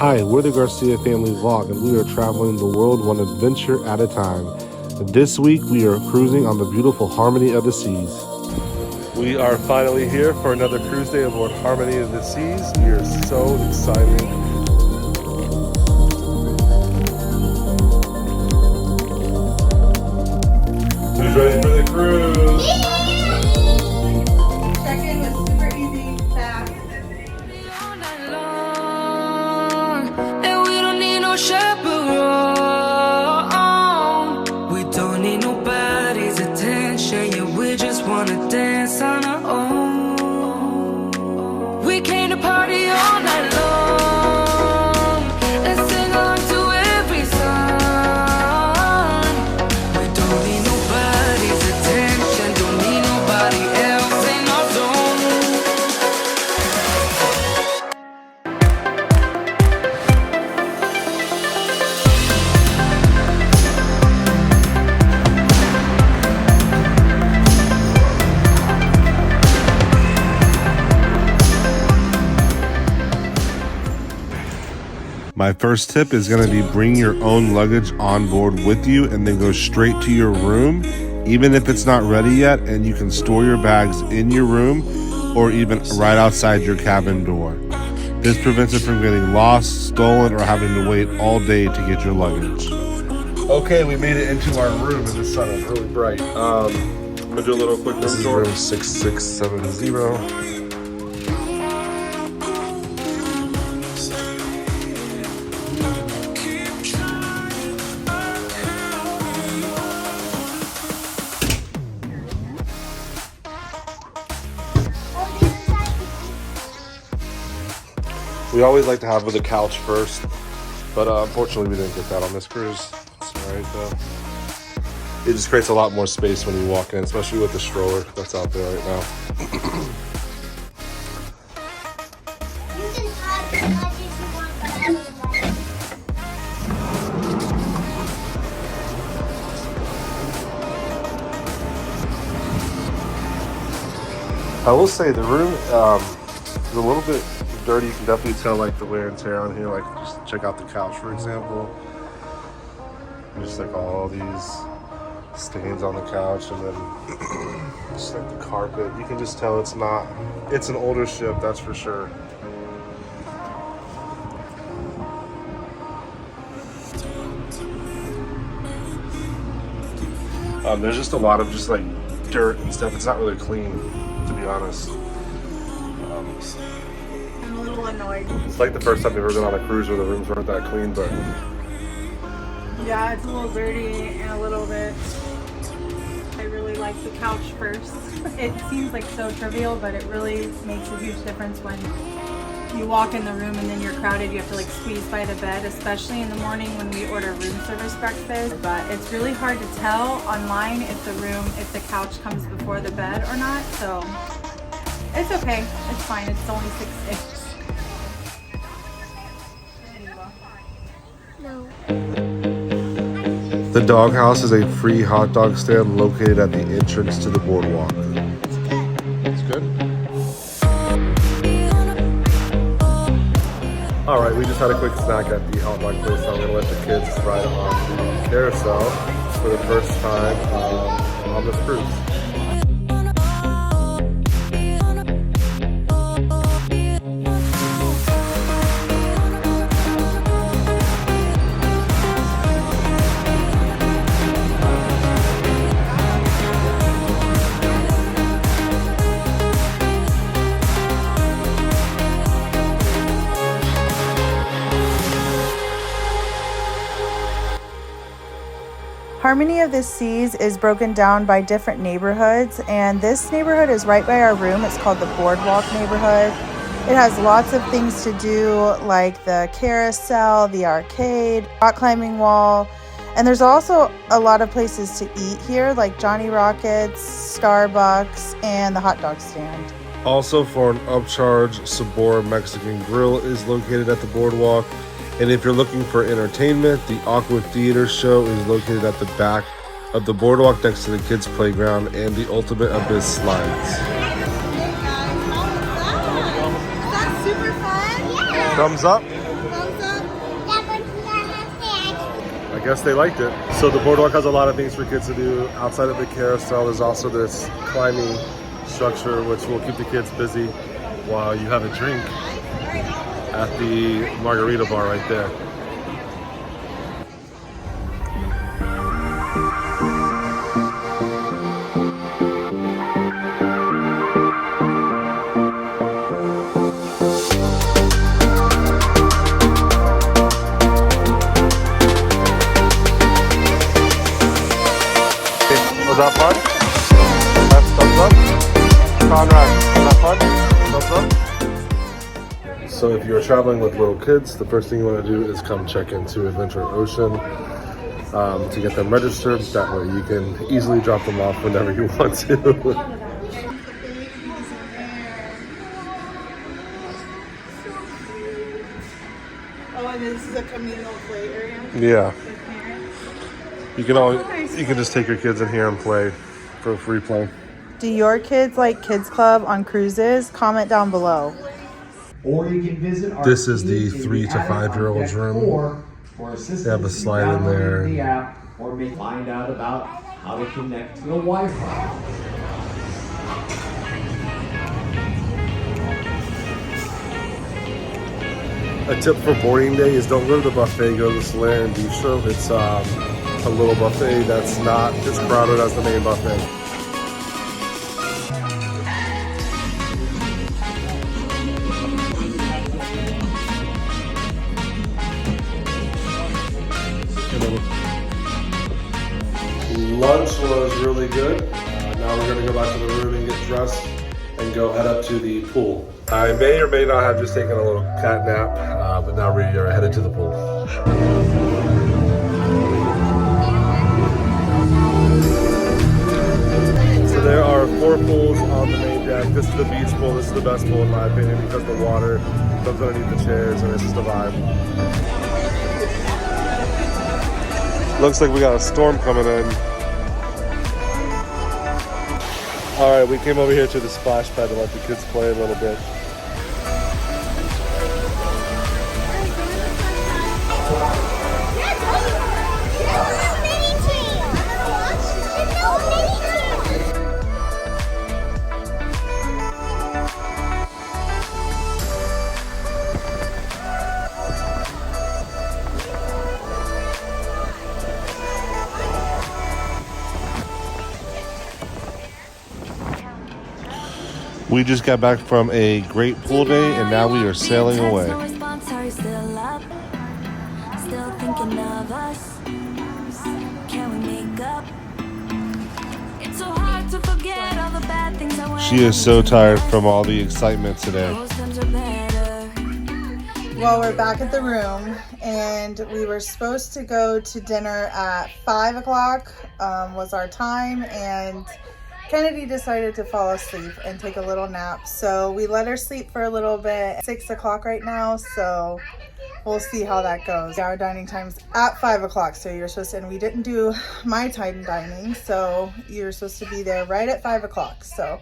Hi, we're the Garcia Family vlog, and we are traveling the world one adventure at a time. This week, we are cruising on the beautiful Harmony of the Seas. We are finally here for another cruise day aboard Harmony of the Seas. We are so excited. Who's ready for the cruise? Check-in was super easy, fast. And we don't need no chaperone. We don't need nobody's attention. Yeah, we just wanna dance on our own. We came to party all night long and sing along to every song. We don't need nobody's attention. Don't need nobody else in our zone. My first tip is going to be bring your own luggage on board with you and then go straight to your room, even if it's not ready yet, and you can store your bags in your room or even right outside your cabin door. This prevents it from getting lost, stolen, or having to wait all day to get your luggage. Okay, we made it into our room and the sun is really bright. I'm going to do a little quick room tour. Room 6670. We always like to have with a couch first, but unfortunately we didn't get that on this cruise. It's alright though. It just creates a lot more space when you walk in, especially with the stroller that's out there right now. I will say the room is a little bit dirty. You can definitely tell like the wear and tear on here. Like just check out the couch for example. And just like all these stains on the couch, and then just like the carpet. You can just tell it's an older ship, that's for sure. There's just a lot of just like dirt and stuff. It's not really clean, to be honest. I'm a little annoyed. It's like the first time I've ever been on a cruise where the rooms weren't that clean, but Yeah, it's a little dirty and a little bit. I really like the couch first. It seems like so trivial, but it really makes a huge difference when you walk in the room and then you're crowded. You have to like squeeze by the bed, especially in the morning when we order room service breakfast. But it's really hard to tell online if the couch comes before the bed or not. So it's okay. It's fine. It's only 6 days. the doghouse is a free hot dog stand located at the entrance to the boardwalk. It's good. All right, we just had a quick snack at the hot dog place. So I'm gonna let the kids ride on the carousel for the first time on this cruise. Harmony of the Seas is broken down by different neighborhoods, and this neighborhood is right by our room. It's called the Boardwalk neighborhood. It has lots of things to do, like the carousel, the arcade, rock climbing wall, and there's also a lot of places to eat here, like Johnny Rockets, Starbucks, and the hot dog stand. Also, for an upcharge, Sabor Mexican Grill is located at the boardwalk. And if you're looking for entertainment, the Aqua Theater show is located at the back of the boardwalk next to the kids' playground and the Ultimate Abyss slides. That's super fun. Yeah. Thumbs up? Thumbs up. I guess they liked it. So the boardwalk has a lot of things for kids to do. Outside of the carousel, there's also this climbing structure which will keep the kids busy while you have a drink at the margarita bar right there. Was that fun? That's thumbs up? Conrad, was that fun? Thumbs up? So if you're traveling with little kids, the first thing you want to do is come check into Adventure Ocean to get them registered. That way you can easily drop them off whenever you want to. Oh, and this is a communal play area? Yeah. For parents? You can just take your kids in here and play for free play. Do your kids like Kids Club on cruises? Comment down below. Or you can visit our This is the team 3 to 5-year-olds room. For assistance They have a slide in there. downloading the app or may find out about how to connect to the Wi-Fi. A tip for boarding day is don't go to the buffet, go to the Solarian Bistro. It's a little buffet that's not as crowded as the main buffet. Lunch was really good. Now we're gonna go back to the room and get dressed and go head up to the pool. I may or may not have just taken a little cat nap, but now we are headed to the pool. So there are 4 pools on the main deck. This is the beach pool. This is the best pool in my opinion because the water comes underneath the chairs and it's just a vibe. Looks like we got a storm coming in. All right, we came over here to the splash pad to let the kids play a little bit. We just got back from a great pool day and now we are sailing away. She is so tired from all the excitement today. Well, we're back at the room and we were supposed to go to dinner at 5 o'clock was our time, and Kennedy decided to fall asleep and take a little nap. So we let her sleep for a little bit. 6 o'clock right now, so we'll see how that goes. Our dining time's at 5 o'clock, so you're supposed to, and we didn't do my time dining, so you're supposed to be there right at 5 o'clock. So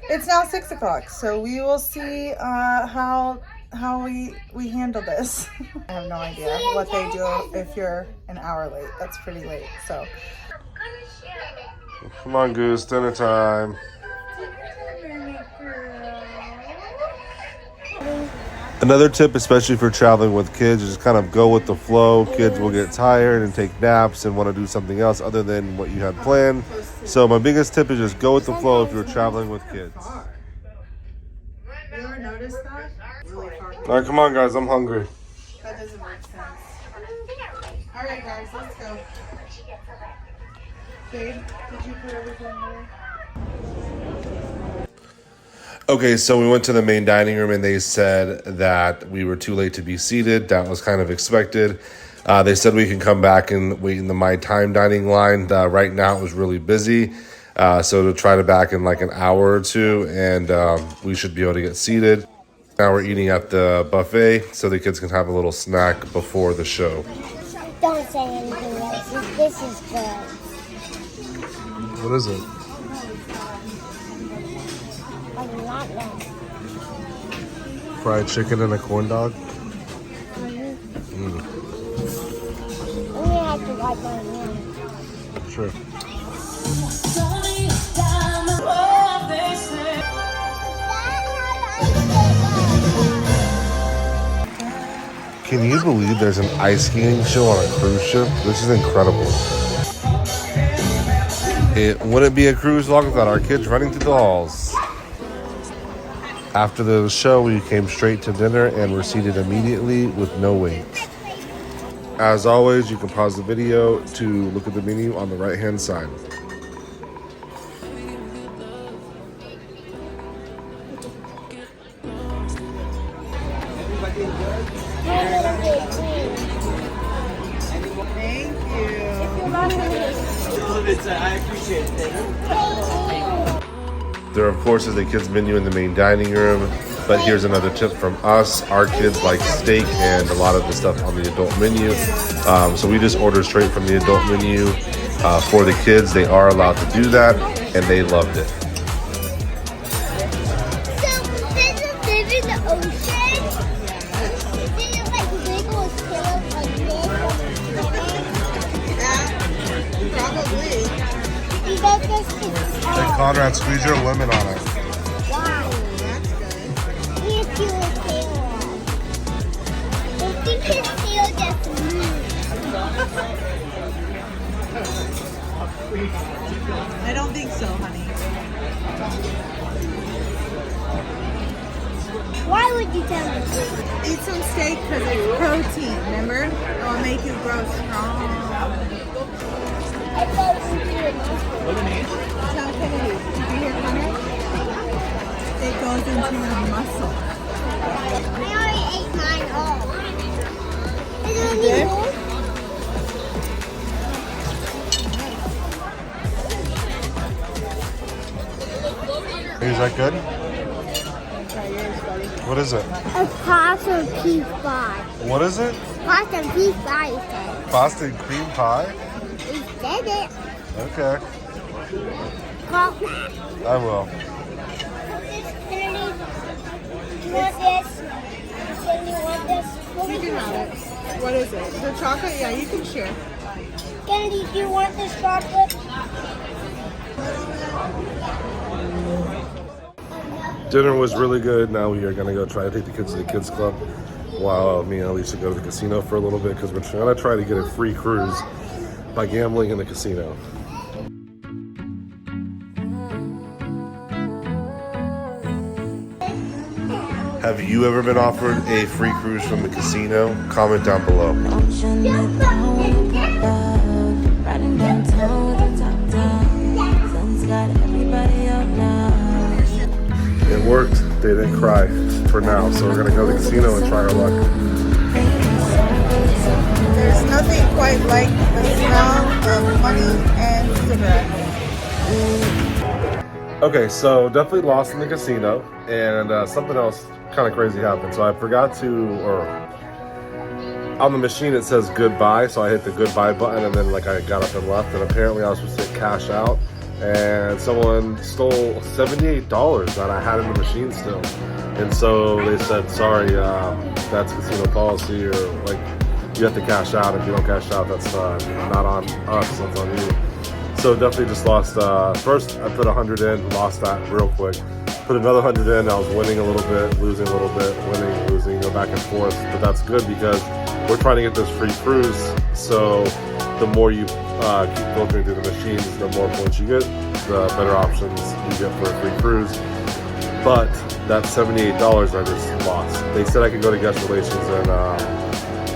it's now 6 o'clock, so we will see how we handle this. I have no idea what they do if you're an hour late. That's pretty late, so. Come on, Goose, dinner time. Another tip, especially for traveling with kids, is just kind of go with the flow. Kids will get tired and take naps and want to do something else other than what you had planned. So my biggest tip is just go with the flow if you're traveling with kids. You ever noticed that? Really far. All right, come on, guys. I'm hungry. That doesn't make sense. All right, guys, let's go. Babe, did you put everything there? Okay, so we went to the main dining room and they said that we were too late to be seated. That was kind of expected. They said we can come back and wait in the My Time dining line. Right now it was really busy. So to try to back in like an hour or two and we should be able to get seated. Now we're eating at the buffet so the kids can have a little snack before the show. Don't say anything else. This is good. What is it? I do not know. Fried chicken and a corn dog? We have to wipe my hands. Sure. Can you believe there's an ice skating show on a cruise ship? This is incredible. It wouldn't be a cruise vlog without our kids running through the halls. After the show, we came straight to dinner and were seated immediately with no wait. As always, you can pause the video to look at the menu on the right-hand side. I appreciate it. There, of course, is a kids menu in the main dining room, but here's another tip from us. Our kids like steak and a lot of the stuff on the adult menu. So we just ordered straight from the adult menu for the kids. They are allowed to do that, and they loved it. So, does it live in the ocean? Is it like big or still on this? Probably. You guys just Hey, Conrad, squeeze your lemon on it. Wow. That's good. If you were tail I think his tail just moved. I don't think so, honey. Why would you tell me? Eat some steak because it's protein, remember? It will make you grow strong. I thought it would be a Tell Kennedy, did you hear Conrad? It goes into your muscle. I already ate mine all. Is there did? any more? Is that good? What is it? A pasta pea pie. What is it? Pasta pea pie. Pasta and cream pie? He said it. Okay, Call. I will. You want this? You want this? You can have it. What is it? The chocolate? Yeah, you can share. Kennedy, do you want this chocolate? Dinner was really good. Now we are going to go try to take the kids to the kids club while me and Alicia go to the casino for a little bit because we're going to try to get a free cruise by gambling in the casino. Have you ever been offered a free cruise from the casino? Comment down below. Riding downtown with the top down. Sun's got everybody out now. It worked. They didn't cry for now, so we're gonna go to the casino and try our luck. There's nothing quite like the smell of money and cigarettes. Okay, so definitely lost in the casino, and something else kind of crazy happened. So I forgot to, or on the machine it says goodbye, so I hit the goodbye button, and then like I got up and left, and apparently I was supposed to hit cash out, and someone stole $78 that I had in the machine still. And so they said, sorry, that's casino policy, or like you have to cash out. If you don't cash out, that's not on us, that's on you. So definitely just lost. First I put 100 in, lost that real quick. Put another 100 in, I was winning a little bit, losing a little bit, winning, losing, go back and forth. But that's good because we're trying to get this free cruise. So the more you keep filtering through the machines, the more points you get, the better options you get for a free cruise. But that $78 I just lost. They said I could go to guest relations and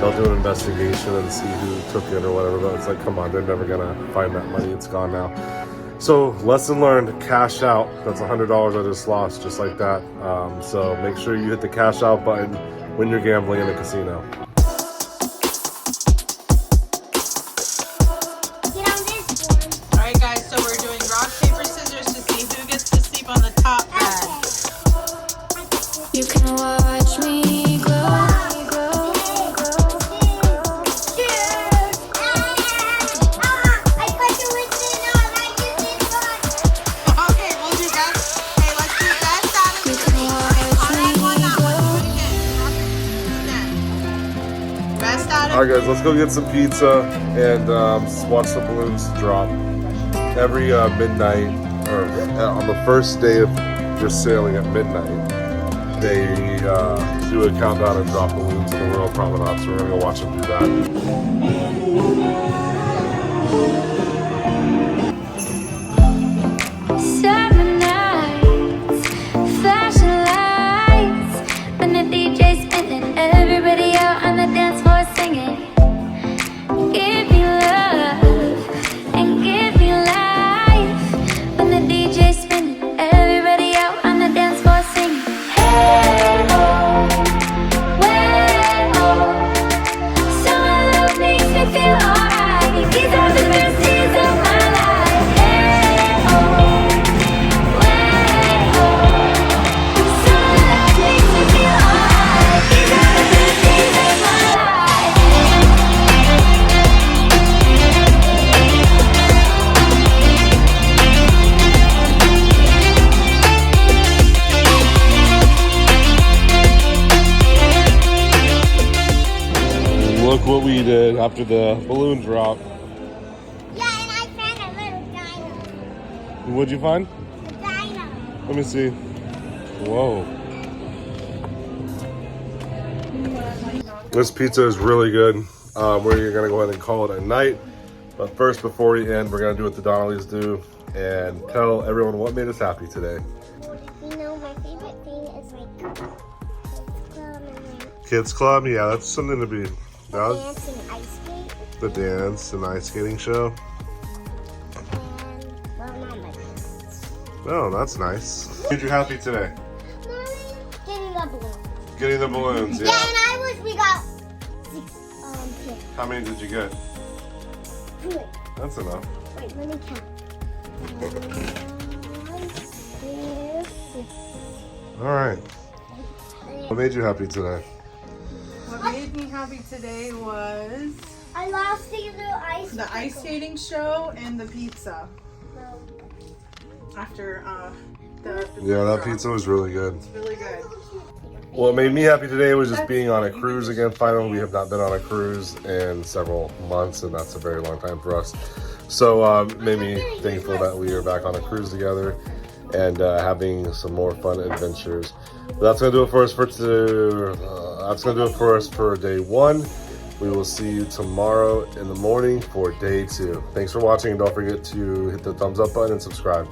they'll do an investigation and see who took it or whatever. But it's like, come on, they're never gonna find that money. It's gone now. So lesson learned, cash out. That's $100 I just lost, just like that. So make sure you hit the cash out button when you're gambling in a casino. Get on this one. All right, guys. So we're doing rock paper scissors to see who gets to sleep on the top bed. You can watch me grow. Okay, we'll do that. Hey, let's do that side of the You can watch me grow. again. All right, guys, let's go get some pizza and watch the balloons drop. Every midnight, or on the first day of just sailing at midnight, they do a countdown and drop balloons in the Royal Promenade. So we're gonna go watch them do that. Summer nights, flashing lights, when the DJ's spinning, everybody out on the dance floor singing. Give me love and give me life. When the DJ's spinning, everybody out on the dance floor singing. Hey oh, way oh, summer love makes me feel alright. These are the best days of my life. Hey oh, way oh, summer love makes me feel alright. These are the best days of my life. Look what we did after the balloon drop. Yeah, and I found a little dino. What'd you find? Dino. Let me see. Whoa. This pizza is really good. We're gonna go ahead and call it a night. But first, before we end, we're gonna do what the Donnellys do and tell everyone what made us happy today. You know, my favorite thing is like club and like Kids Club, yeah, that's something to be. That was dance and ice skate. the dance and ice skating show. And well, not my dance. Oh, that's nice. Made you happy today? Mommy, getting the balloon. Getting the balloons, Yeah, yeah. and we got 6 kids. How many did you get? Wait, That's enough. wait, let me count. 1, 2, 3. All right. What made you happy today? What made me happy today was I lost the little ice. the ice skating show and the pizza. After the Yeah, that pizza was really good. really good. What made me happy today was just being on a cruise again. Finally, we have not been on a cruise in several months, and that's a very long time for us. So made me thankful that we are back on a cruise together and having some more fun adventures. But that's gonna do it for us for day 1. We will see you tomorrow in the morning for day 2. Thanks for watching, and don't forget to hit the thumbs up button and subscribe.